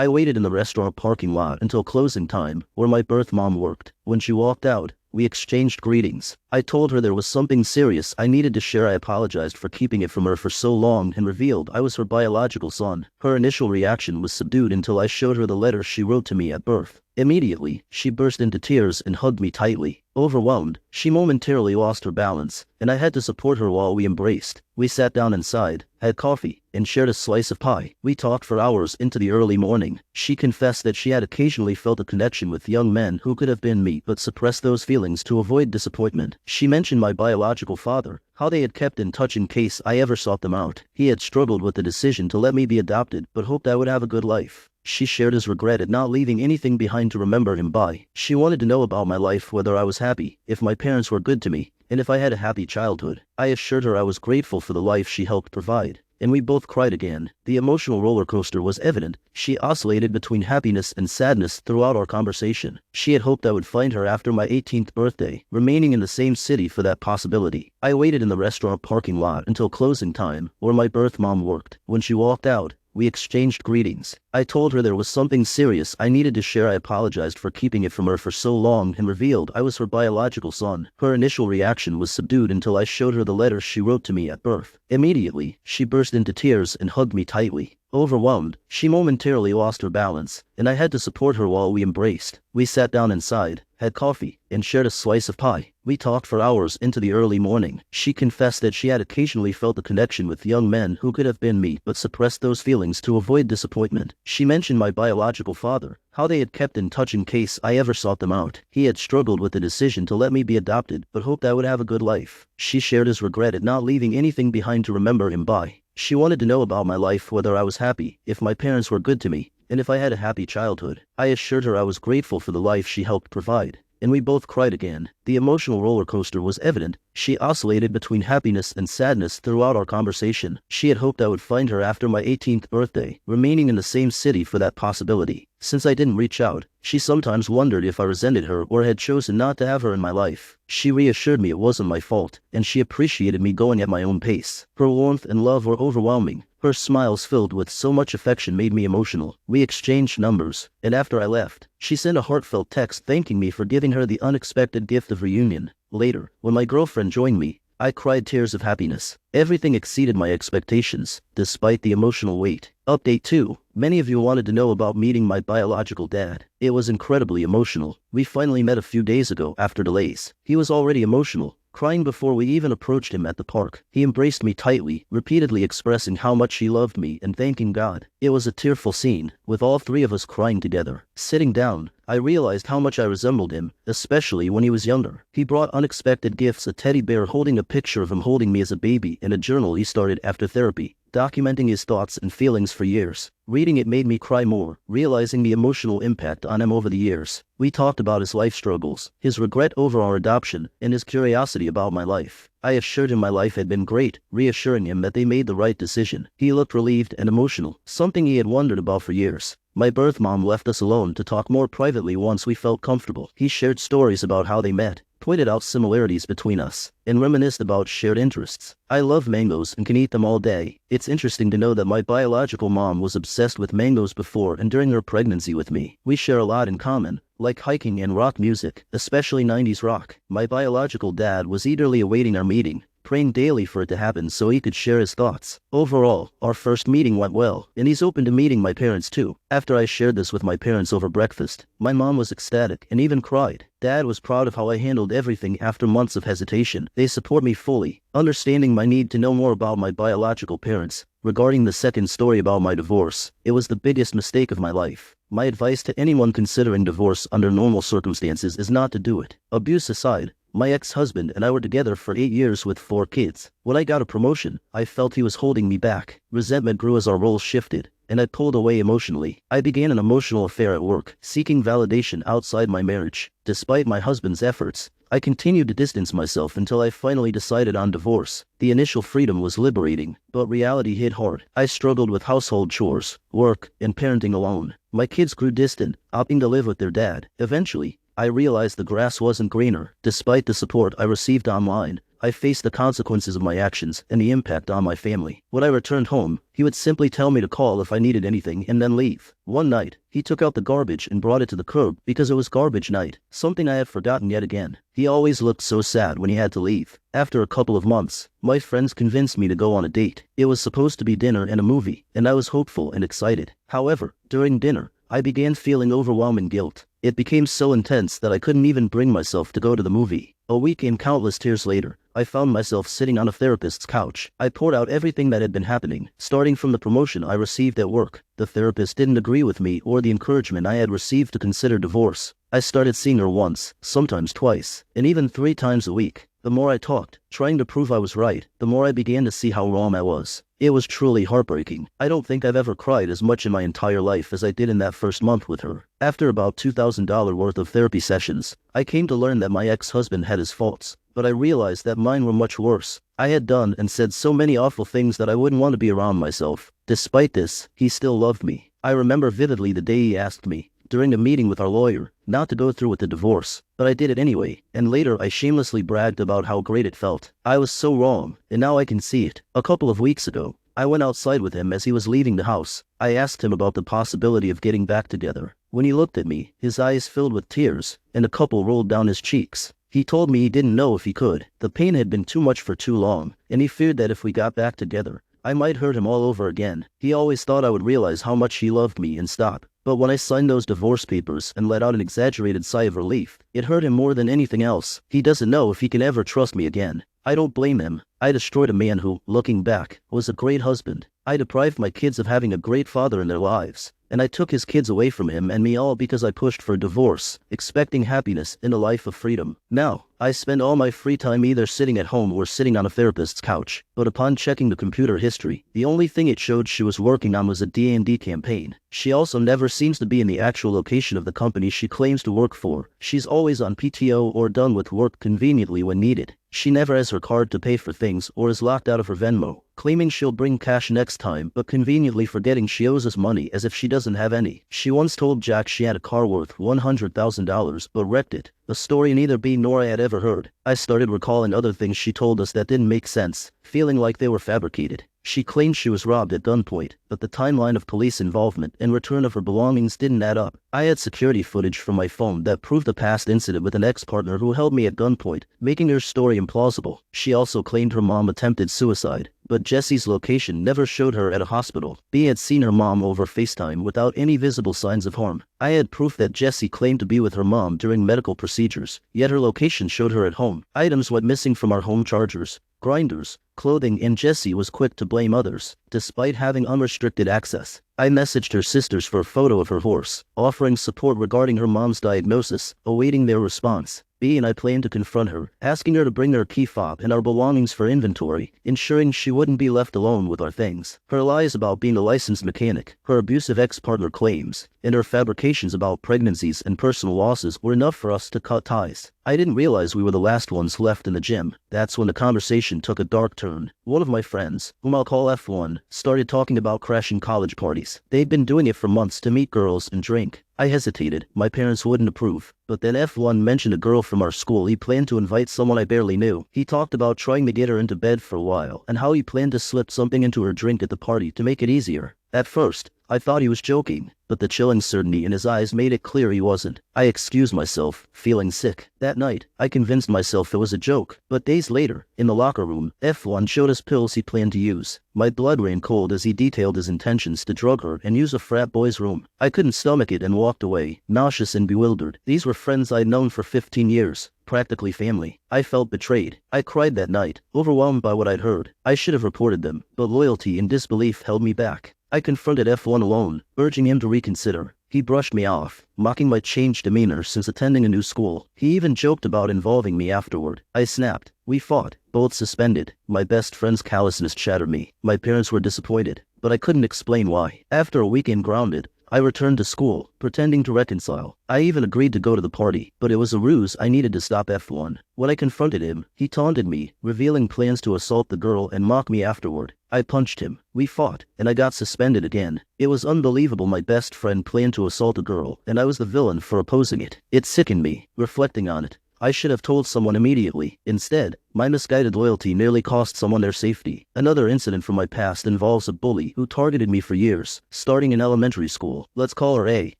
I waited in the restaurant parking lot until closing time, where my birth mom worked. When she walked out, we exchanged greetings. I told her there was something serious I needed to share. I apologized for keeping it from her for so long and revealed I was her biological son. Her initial reaction was subdued until I showed her the letter she wrote to me at birth. Immediately, she burst into tears and hugged me tightly. Overwhelmed, she momentarily lost her balance, and I had to support her while we embraced. We sat down inside, had coffee, and shared a slice of pie. We talked for hours into the early morning. She confessed that she had occasionally felt a connection with young men who could have been me but suppressed those feelings to avoid disappointment. She mentioned my biological father, how they had kept in touch in case I ever sought them out. He had struggled with the decision to let me be adopted but hoped I would have a good life. She shared his regret at not leaving anything behind to remember him by. She wanted to know about my life, whether I was happy, if my parents were good to me, and if I had a happy childhood. I assured her I was grateful for the life she helped provide, and we both cried again. The emotional roller coaster was evident. She oscillated between happiness and sadness throughout our conversation. She had hoped I would find her after my 18th birthday, remaining in the same city for that possibility. I waited in the restaurant parking lot until closing time, where my birth mom worked. When she walked out, we exchanged greetings. I told her there was something serious I needed to share. I apologized for keeping it from her for so long and revealed I was her biological son. Her initial reaction was subdued until I showed her the letter she wrote to me at birth. Immediately, she burst into tears and hugged me tightly. Overwhelmed, she momentarily lost her balance, and I had to support her while we embraced. We sat down inside, had coffee, and shared a slice of pie. We talked for hours into the early morning. She confessed that she had occasionally felt a connection with young men who could have been me but suppressed those feelings to avoid disappointment. She mentioned my biological father, how they had kept in touch in case I ever sought them out. He had struggled with the decision to let me be adopted but hoped I would have a good life. She shared his regret at not leaving anything behind to remember him by. She wanted to know about my life, whether I was happy, if my parents were good to me, and if I had a happy childhood. I assured her I was grateful for the life she helped provide, and we both cried again. The emotional roller coaster was evident. She oscillated between happiness and sadness throughout our conversation. She had hoped I would find her after my 18th birthday, remaining in the same city for that possibility. Since I didn't reach out, she sometimes wondered if I resented her or had chosen not to have her in my life. She reassured me it wasn't my fault, and she appreciated me going at my own pace. Her warmth and love were overwhelming. Her smiles filled with so much affection made me emotional. We exchanged numbers, and after I left, she sent a heartfelt text thanking me for giving her the unexpected gift of reunion. Later, when my girlfriend joined me, I cried tears of happiness. Everything exceeded my expectations, despite the emotional weight. Update 2. Many of you wanted to know about meeting my biological dad. It was incredibly emotional. We finally met a few days ago after delays. He was already emotional, crying before we even approached him at the park. He embraced me tightly, repeatedly expressing how much he loved me and thanking God. It was a tearful scene, with all three of us crying together. Sitting down, I realized how much I resembled him, especially when he was younger. He brought unexpected gifts: a teddy bear holding a picture of him holding me as a baby, and a journal he started after therapy, documenting his thoughts and feelings for years. Reading it made me cry more, realizing the emotional impact on him over the years. We talked about his life struggles, his regret over our adoption, and his curiosity about my life. I assured him my life had been great, reassuring him that they made the right decision. He looked relieved and emotional, something he had wondered about for years. My birth mom left us alone to talk more privately once we felt comfortable. He shared stories about how they met, pointed out similarities between us, and reminisced about shared interests. I love mangoes and can eat them all day. It's interesting to know that my biological mom was obsessed with mangoes before and during her pregnancy with me. We share a lot in common, like hiking and rock music, especially 90s rock. My biological dad was eagerly awaiting our meeting, praying daily for it to happen so he could share his thoughts. Overall, our first meeting went well, and he's open to meeting my parents too. After I shared this with my parents over breakfast, my mom was ecstatic and even cried. Dad was proud of how I handled everything after months of hesitation. They support me fully, understanding my need to know more about my biological parents. Regarding the second story about my divorce, it was the biggest mistake of my life. My advice to anyone considering divorce under normal circumstances is not to do it. Abuse aside, my ex-husband and I were together for 8 years with 4 kids. When I got a promotion, I felt he was holding me back. Resentment grew as our roles shifted, and I pulled away emotionally. I began an emotional affair at work, seeking validation outside my marriage. Despite my husband's efforts, I continued to distance myself until I finally decided on divorce. The initial freedom was liberating, but reality hit hard. I struggled with household chores, work, and parenting alone. My kids grew distant, opting to live with their dad. Eventually, I realized the grass wasn't greener. Despite the support I received online, I faced the consequences of my actions and the impact on my family. When I returned home, he would simply tell me to call if I needed anything and then leave. One night, he took out the garbage and brought it to the curb because it was garbage night, something I had forgotten yet again. He always looked so sad when he had to leave. After a couple of months, my friends convinced me to go on a date. It was supposed to be dinner and a movie, and I was hopeful and excited. However, during dinner, I began feeling overwhelming guilt. It became so intense that I couldn't even bring myself to go to the movie. A week and countless tears later, I found myself sitting on a therapist's couch. I poured out everything that had been happening, starting from the promotion I received at work. The therapist didn't agree with me or the encouragement I had received to consider divorce. I started seeing her once, sometimes twice, and even 3 times a week. The more I talked, trying to prove I was right, the more I began to see how wrong I was. It was truly heartbreaking. I don't think I've ever cried as much in my entire life as I did in that first month with her. After about $2,000 worth of therapy sessions, I came to learn that my ex-husband had his faults, but I realized that mine were much worse. I had done and said so many awful things that I wouldn't want to be around myself. Despite this, he still loved me. I remember vividly the day he asked me, during a meeting with our lawyer, not to go through with the divorce, but I did it anyway, and later I shamelessly bragged about how great it felt. I was so wrong, and now I can see it. A couple of weeks ago, I went outside with him as he was leaving the house. I asked him about the possibility of getting back together. When he looked at me, his eyes filled with tears, and a couple rolled down his cheeks. He told me he didn't know if he could. The pain had been too much for too long, and he feared that if we got back together, I might hurt him all over again. He always thought I would realize how much he loved me and stop. But when I signed those divorce papers and let out an exaggerated sigh of relief, it hurt him more than anything else. He doesn't know if he can ever trust me again. I don't blame him. I destroyed a man who, looking back, was a great husband. I deprived my kids of having a great father in their lives, and I took his kids away from him and me all because I pushed for a divorce, expecting happiness in a life of freedom. Now, I spend all my free time either sitting at home or sitting on a therapist's couch. But upon checking the computer history, the only thing it showed she was working on was a D&D campaign. She also never seems to be in the actual location of the company she claims to work for. She's always on PTO or done with work conveniently when needed. She never has her card to pay for things or is locked out of her Venmo, claiming she'll bring cash next time but conveniently forgetting she owes us money as if she doesn't have any. She once told Jack she had a car worth $100,000 but wrecked it. A story neither B nor I had ever heard. I started recalling other things she told us that didn't make sense, feeling like they were fabricated. She claimed she was robbed at gunpoint, but the timeline of police involvement and return of her belongings didn't add up. I had security footage from my phone that proved a past incident with an ex-partner who held me at gunpoint, making her story implausible. She also claimed her mom attempted suicide, but Jesse's location never showed her at a hospital. B had seen her mom over FaceTime without any visible signs of harm. I had proof that Jessie claimed to be with her mom during medical procedures, yet her location showed her at home. Items went missing from our home: chargers, grinders, clothing, and Jessie was quick to blame others, despite having unrestricted access. I messaged her sisters for a photo of her horse, offering support regarding her mom's diagnosis, awaiting their response. B and I planned to confront her, asking her to bring her key fob and our belongings for inventory, ensuring she wouldn't be left alone with our things. Her lies about being a licensed mechanic, her abusive ex-partner claims, and her fabrications about pregnancies and personal losses were enough for us to cut ties. I didn't realize we were the last ones left in the gym. That's when the conversation took a dark turn. One of my friends, whom I'll call F1, started talking about crashing college parties. They'd been doing it for months to meet girls and drink. I hesitated. My parents wouldn't approve. But then F1 mentioned a girl from our school he planned to invite someone I barely knew. He talked about trying to get her into bed for a while and how he planned to slip something into her drink at the party to make it easier. At first, I thought he was joking, but the chilling certainty in his eyes made it clear he wasn't. I excused myself, feeling sick. That night, I convinced myself it was a joke, but days later, in the locker room, F1 showed us pills he planned to use. My blood ran cold as he detailed his intentions to drug her and use a frat boy's room. I couldn't stomach it and walked away, nauseous and bewildered. These were friends I'd known for 15 years. Practically family. I felt betrayed. I cried that night, overwhelmed by what I'd heard. I should have reported them, but loyalty and disbelief held me back. I confronted F1 alone, urging him to reconsider. He brushed me off, mocking my changed demeanor since attending a new school. He even joked about involving me afterward. I snapped. We fought, both suspended. My best friend's callousness shattered me. My parents were disappointed, but I couldn't explain why. After a weekend grounded, I returned to school, pretending to reconcile. I even agreed to go to the party, but it was a ruse. I needed to stop F1. When I confronted him, he taunted me, revealing plans to assault the girl and mock me afterward. I punched him. We fought, and I got suspended again. It was unbelievable. My best friend planned to assault a girl, and I was the villain for opposing it. It sickened me. Reflecting on it, I should have told someone immediately. Instead, my misguided loyalty nearly cost someone their safety. Another incident from my past involves a bully who targeted me for years, starting in elementary school. Let's call her A.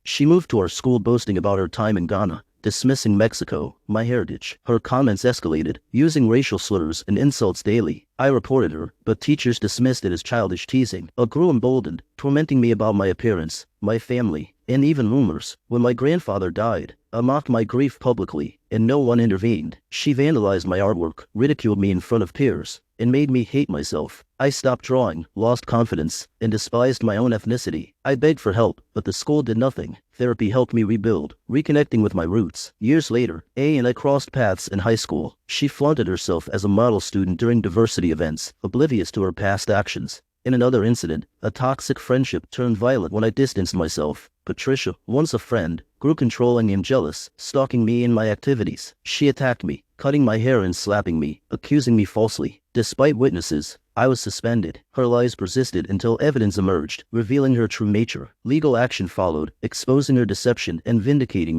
She moved to our school boasting about her time in Ghana, dismissing Mexico, my heritage. Her comments escalated, using racial slurs and insults daily. I reported her, but teachers dismissed it as childish teasing. I grew emboldened, tormenting me about my appearance, my family, and even rumors. When my grandfather died, I mocked my grief publicly, and no one intervened. She vandalized my artwork, ridiculed me in front of peers, and made me hate myself. I stopped drawing, lost confidence, and despised my own ethnicity. I begged for help, but the school did nothing. Therapy helped me rebuild, reconnecting with my roots. Years later, A and I crossed paths in high school. She flaunted herself as a model student during diversity events, oblivious to her past actions. In another incident, a toxic friendship turned violent when I distanced myself. Patricia, once a friend, grew controlling and jealous, stalking me and my activities. She attacked me, cutting my hair and slapping me, accusing me falsely. Despite witnesses, I was suspended. Her lies persisted until evidence emerged, revealing her true nature. Legal action followed, exposing her deception and vindicating me.